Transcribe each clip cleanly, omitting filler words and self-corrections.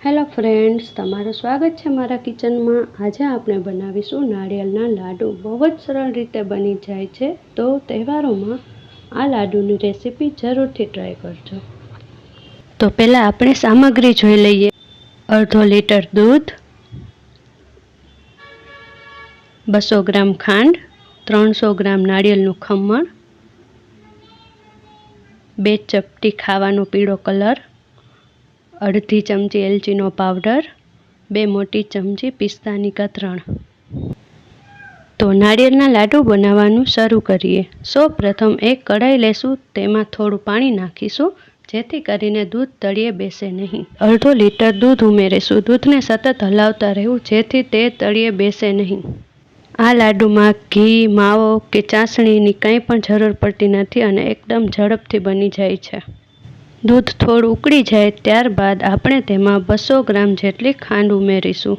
Hello friends, તમારું સ્વાગત છે મારા કિચનમાં। આજે આપણે બનાવીશું નારિયેળના લાડુ। બહુ જ સરળ રીતે બની જાય છે, તો તહેવારોમાં આ લાડુની રેસીપી જરૂરથી ટ્રાય કરજો। તો પહેલાં આપણે સામગ્રી જોઈ લઈએ। અડધો લીટર દૂધ, 200 ગ્રામ ખાંડ, 300 ગ્રામ નારિયેળનું ખમણ, 2 ચપટી ખાવાનો પીળો કલર, અડધી ચમચી એલચીનો પાવડર, 2 મોટી ચમચી પિસ્તાની કતરણ। તો નારિયેળના લાડુ બનાવવાનું શરૂ કરીએ। સૌપ્રથમ એક કઢાઈ લેશું, તેમાં થોડું પાણી નાખીશું જેથી કરીને દૂધ તળિયે બેસે નહીં। અડધો લીટર દૂધ ઉમેરીશું। દૂધને સતત હલાવતા રહેવું જેથી તે તળિયે બેસે નહીં। આ લાડુમાં ઘી, માવો કે ચાસણીની કંઈ પણ જરૂર પડતી નથી અને એકદમ ઝડપથી બની જાય છે। દૂધ થોડું ઉકળી જાય ત્યારબાદ આપણે તેમાં 200 ગ્રામ જેટલી ખાંડ ઉમેરીશું।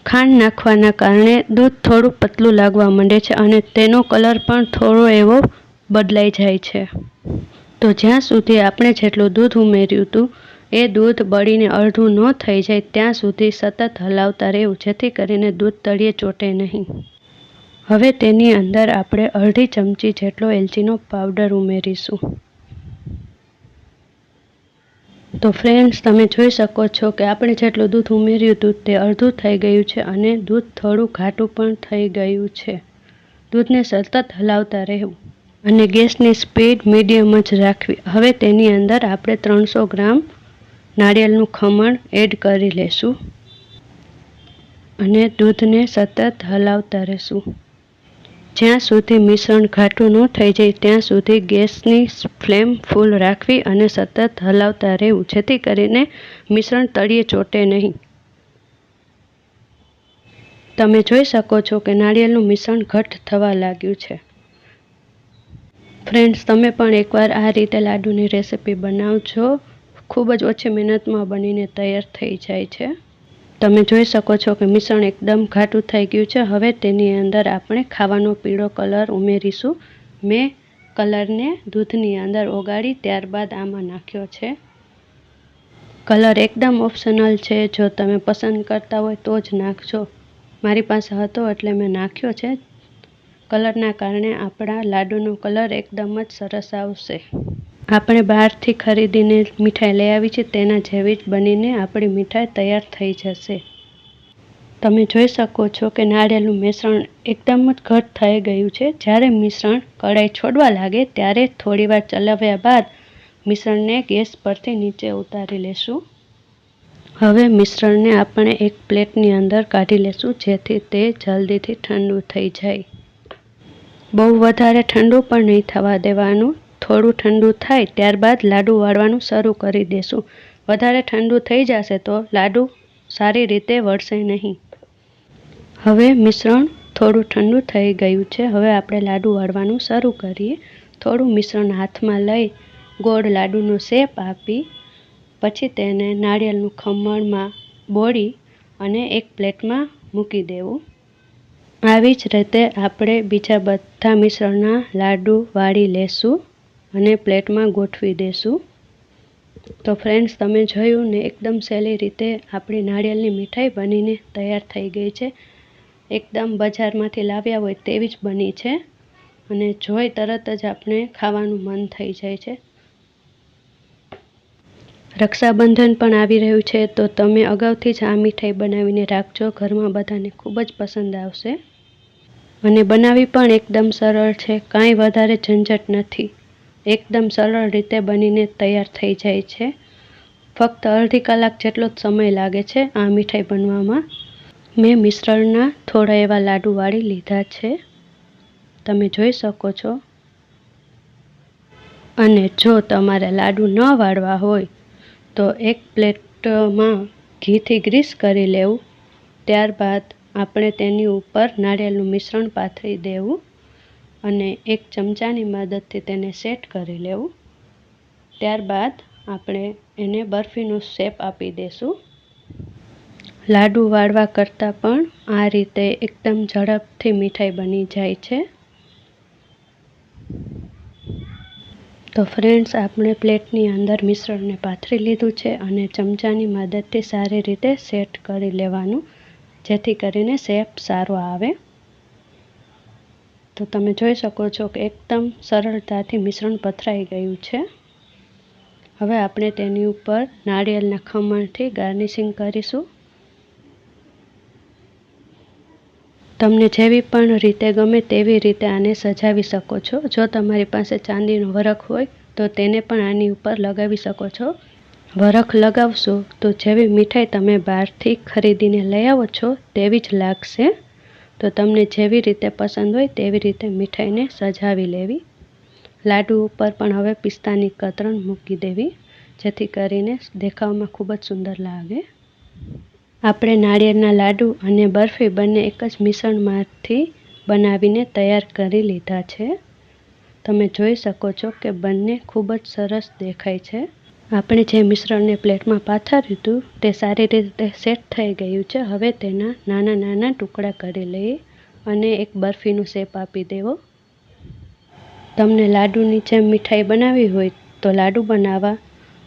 ખાંડ નાખવાના કારણે દૂધ થોડું પતલું લાગવા માંડે છે અને તેનો કલર પણ થોડો એવો બદલાઈ જાય છે। તો જ્યાં સુધી આપણે જેટલું દૂધ ઉમેર્યું હતું એ દૂધ બળીને અડધું ન થઈ જાય ત્યાં સુધી સતત હલાવતા રહેવું જેથી કરીને દૂધ તળિયે ચોટે નહીં। હવે તેની અંદર આપણે અડધી ચમચી જેટલો એલચીનો પાવડર ઉમેરીશું। તો ફ્રેન્ડ્સ, તમે જોઈ શકો છો કે આપણે જેટલું દૂધ ઉમેર્યું હતું તે અડધું થઈ ગયું છે અને દૂધ થોડું ઘાટું પણ થઈ ગયું છે। દૂધને સતત હલાવતા રહેવું અને ગેસની સ્પીડ મીડિયમ જ રાખવી। હવે તેની અંદર આપણે 300 ગ્રામ નારિયેળનું ખમણ એડ કરી લેશું અને દૂધને સતત હલાવતા રહેશું જ્યાં સુધી મિશ્રણ ઘાટું ન થઈ જાય ત્યાં સુધી ગેસની ફ્લેમ ફૂલ રાખવી અને સતત હલાવતા રહેવું જેથી કરીને મિશ્રણ તળિયે ચોટે નહીં। તમે જોઈ શકો છો કે નારિયેળનું મિશ્રણ ઘટ્ટ થવા લાગ્યું છે। ફ્રેન્ડ્સ, તમે પણ એકવાર આ રીતે લાડુની રેસીપી બનાવજો। ખૂબ જ ઓછી મહેનતમાં બનીને તૈયાર થઈ જાય છે। તમે જોઈ શકો છો કે મિશ્રણ એકદમ ઘાટું થઈ ગયું છે। હવે તેની અંદર આપણે ખાવાનો પીળો કલર ઉમેરીશું। મેં કલરને દૂધની અંદર ઓગાળી ત્યારબાદ આમાં નાખ્યો છે। કલર એકદમ ઓપ્શનલ છે, જો તમે પસંદ કરતા હોય તો જ નાખજો। મારી પાસે હતો એટલે મેં નાખ્યો છે। કલરના કારણે આપણા લાડુનો કલર એકદમ જ સરસ આવશે। આપણે બહારથી ખરીદીને મીઠાઈ લઈ આવી છે તેના જેવી જ બનીને આપણી મીઠાઈ તૈયાર થઈ જશે। તમે જોઈ શકો છો કે નારિયેળનું મિશ્રણ એકદમ જ ઘટ્ટ થઈ ગયું છે। જ્યારે મિશ્રણ કઢાઈ છોડવા લાગે ત્યારે થોડીવાર ચલાવ્યા બાદ મિશ્રણને ગેસ પરથી નીચે ઉતારી લેશું। હવે મિશ્રણને આપણે એક પ્લેટની અંદર કાઢી લેશું જેથી તે જલ્દીથી ઠંડુ થઈ જાય। બહુ વધારે ઠંડુ પણ નહીં થવા દેવાનું। થોડું ઠંડુ થાય ત્યારબાદ લાડુ વાળવાનું શરૂ કરી દેશું। વધારે ઠંડુ થઈ જશે તો લાડુ સારી રીતે વળશે નહીં। હવે મિશ્રણ થોડું ઠંડુ થઈ ગયું છે। હવે આપણે લાડુ વાળવાનું શરૂ કરીએ। થોડું મિશ્રણ હાથમાં લઈ ગોળ લાડુનો શેપ આપી પછી તેને નારિયેળનું ખમણમાં બોળી અને એક પ્લેટમાં મૂકી દેવું। આવી જ રીતે આપણે બીજા બધા મિશ્રણના લાડુ વાળી લેશું અને પ્લેટમાં ગોઠવી દેશું। તો ફ્રેન્ડ્સ, તમે જોયું ને એકદમ સહેલી રીતે આપણી નારિયેળની મીઠાઈ બનીને તૈયાર થઈ ગઈ છે। એકદમ બજારમાંથી લાવ્યા હોય તેવી જ બની છે અને જોઈ તરત જ આપણે ખાવાનું મન થઈ જાય છે। રક્ષાબંધન પણ આવી રહ્યું છે તો તમે અગાઉથી જ આ મીઠાઈ બનાવીને રાખજો। ઘરમાં બધાને ખૂબ જ પસંદ આવશે અને બનાવવી પણ એકદમ સરળ છે। કાંઈ વધારે ઝંઝટ નથી। એકદમ સરળ રીતે બનીને તૈયાર થઈ જાય છે। ફક્ત અડધી કલાક જેટલો જ સમય લાગે છે આ મીઠાઈ બનવામાં। મેં મિશ્રણના થોડા એવા લાડુ વાળી લીધા છે, તમે જોઈ શકો છો। અને જો તમારે લાડુ ન વાળવા હોય તો એક પ્લેટમાં ઘીથી ગ્રીસ કરી લેવું। ત્યારબાદ આપણે તેની ઉપર નારિયેળનું મિશ્રણ પાથરી દેવું અને એક ચમચાની મદદથી તેને સેટ કરી લેવું। ત્યારબાદ આપણે એને બરફીનો શેપ આપી દેશું। લાડુ વાળવા કરતાં પણ આ રીતે એકદમ ઝડપથી મીઠાઈ બની જાય છે। તો ફ્રેન્ડ્સ, આપણે પ્લેટની અંદર મિશ્રણને પાથરી લીધું છે અને ચમચાની મદદથી સારી રીતે સેટ કરી લેવાનું, જેથી કરીને શેપ સારો આવે. તો તમે જોઈ શકો છો કે એકદમ સરળતાથી મિશ્રણ પથરાઈ ગયું છે. હવે આપણે તેની ઉપર નાળિયેરના ખમણથી ગાર્નિશિંગ કરીશું. તમને જેવી પણ રીતે ગમે તેવી રીતે આને સજાવી શકો છો. જો તમારી પાસે ચાંદીનો વરખ હોય તો તેને પણ આની ઉપર લગાવી શકો છો. વરખ લગાવશો તો જેવી મીઠાઈ તમે બહારથી ખરીદીને લઈ આવો છો તેવી જ લાગશે. તો તમને જેવી રીતે પસંદ હોય તેવી રીતે મીઠાઈને સજાવી લેવી. લાડુ ઉપર પણ હવે પિસ્તાની કતરણ મૂકી દેવી, જેથી કરીને દેખાવમાં ખૂબ જ સુંદર લાગે. આપણે નાળિયેરના લાડુ અને બરફી બંને એક જ મિશ્રણમાંથી બનાવીને તૈયાર કરી લીધા છે. તમે જોઈ શકો છો કે બંને ખૂબ જ સરસ દેખાય છે. આપણે જે મિશ્રણને પ્લેટમાં પાથર્યું હતું તે સારી રીતે સેટ થઈ ગયું છે. હવે તેના નાના નાના ટુકડા કરી લઈએ અને એક બરફીનો શેપ આપી દેવો. તમને લાડુની જેમ મીઠાઈ બનાવવી હોય તો લાડુ બનાવવા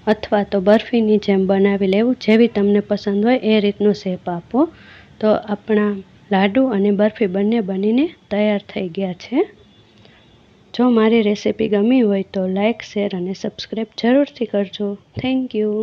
અથવા તો બરફીની જેમ બનાવી લેવું. જેવી તમને પસંદ હોય એ રીતનો શેપ આપો. તો આપણા લાડુ અને બરફી બંને બનીને તૈયાર થઈ ગયા છે. જો મારી રેસિપી ગમી હોય તો લાઈક, શેર અને સબસ્ક્રાઈબ જરૂરથી કરજો. Thank you.